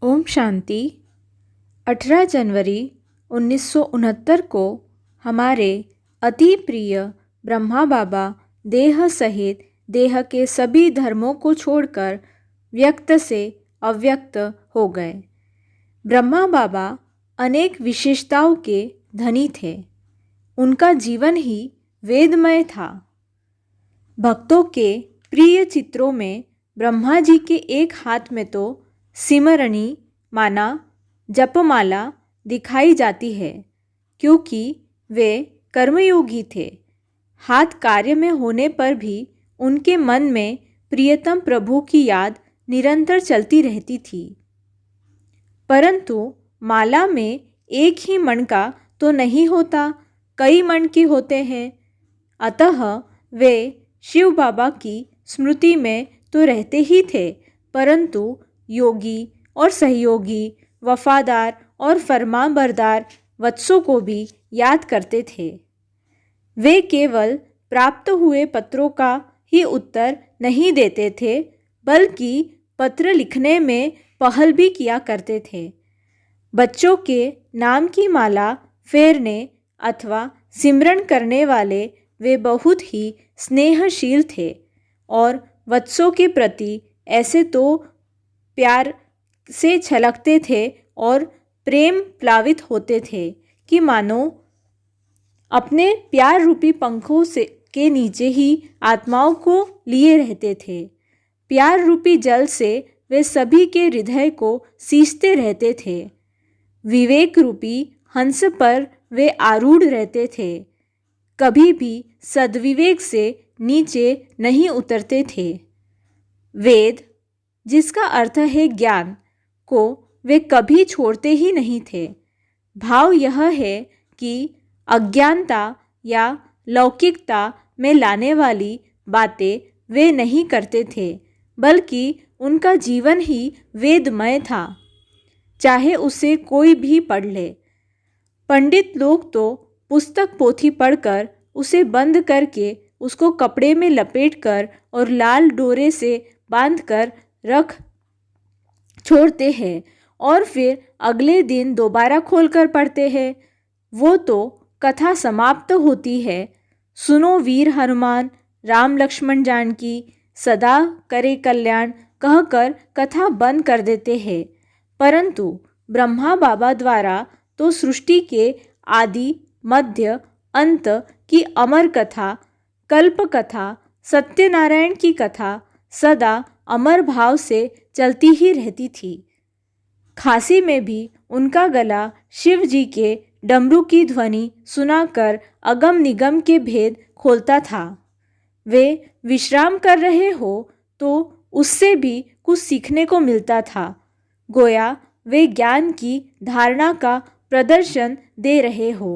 ओम शांति। 18 जनवरी 1969 को हमारे अति प्रिय ब्रह्मा बाबा देह सहित देह के सभी धर्मों को छोड़कर व्यक्त से अव्यक्त हो गए। ब्रह्मा बाबा अनेक विशेषताओं के धनी थे। उनका जीवन ही वेदमय था। भक्तों के प्रिय चित्रों में ब्रह्मा जी के एक हाथ में तो सिमरणी माना जपमाला दिखाई जाती है, क्योंकि वे कर्मयोगी थे। हाथ कार्य में होने पर भी उनके मन में प्रियतम प्रभु की याद निरंतर चलती रहती थी। परंतु माला में एक ही मण का तो नहीं होता, कई मण के होते हैं। अतः वे शिव बाबा की स्मृति में तो रहते ही थे, परंतु योगी और सहयोगी, वफादार और फरमाबरदार वत्सों को भी याद करते थे। वे केवल प्राप्त हुए पत्रों का ही उत्तर नहीं देते थे, बल्कि पत्र लिखने में पहल भी किया करते थे। बच्चों के नाम की माला फेरने अथवा सिमरन करने वाले वे बहुत ही स्नेहशील थे और वत्सों के प्रति ऐसे तो प्यार से छलकते थे और प्रेम प्लावित होते थे कि मानो अपने प्यार रूपी पंखों से के नीचे ही आत्माओं को लिए रहते थे। प्यार रूपी जल से वे सभी के हृदय को सींचते रहते थे। विवेक रूपी हंस पर वे आरूढ़ रहते थे, कभी भी सद्विवेक से नीचे नहीं उतरते थे। वेद, जिसका अर्थ है ज्ञान, को वे कभी छोड़ते ही नहीं थे। भाव यह है कि अज्ञानता या लौकिकता में लाने वाली बातें वे नहीं करते थे, बल्कि उनका जीवन ही वेदमय था, चाहे उसे कोई भी पढ़ ले। पंडित लोग तो पुस्तक पोथी पढ़कर उसे बंद करके उसको कपड़े में लपेटकर और लाल डोरे से बांधकर रख छोड़ते हैं और फिर अगले दिन दोबारा खोलकर पढ़ते हैं। वो तो कथा समाप्त होती है, सुनो वीर हनुमान, राम लक्ष्मण जानकी, सदा करे कल्याण कहकर कथा बंद कर देते हैं। परंतु ब्रह्मा बाबा द्वारा तो सृष्टि के आदि मध्य अंत की अमर कथा, कल्प कथा, सत्यनारायण की कथा सदा अमर भाव से चलती ही रहती थी। खांसी में भी उनका गला शिव जी के डमरू की ध्वनि सुनाकर अगम निगम के भेद खोलता था। वे विश्राम कर रहे हो तो उससे भी कुछ सीखने को मिलता था, गोया वे ज्ञान की धारणा का प्रदर्शन दे रहे हो।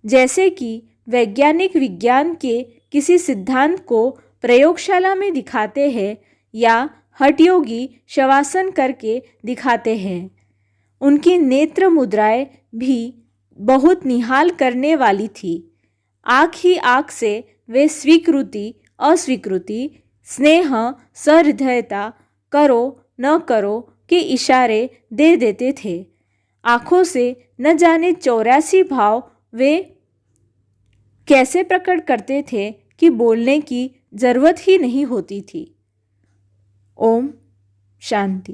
जैसे कि वैज्ञानिक विज्ञान के किसी सिद्धांत को प्रयोगशाला में दिखाते हैं या हठयोगी शवासन करके दिखाते हैं। उनकी नेत्र मुद्राएं भी बहुत निहाल करने वाली थी। आँख ही आँख से वे स्वीकृति अस्वीकृति, स्नेह सहृदयता, करो न करो के इशारे दे देते थे। आँखों से न जाने 84 भाव वे कैसे प्रकट करते थे कि बोलने की जरूरत ही नहीं होती थी। ओम शांति।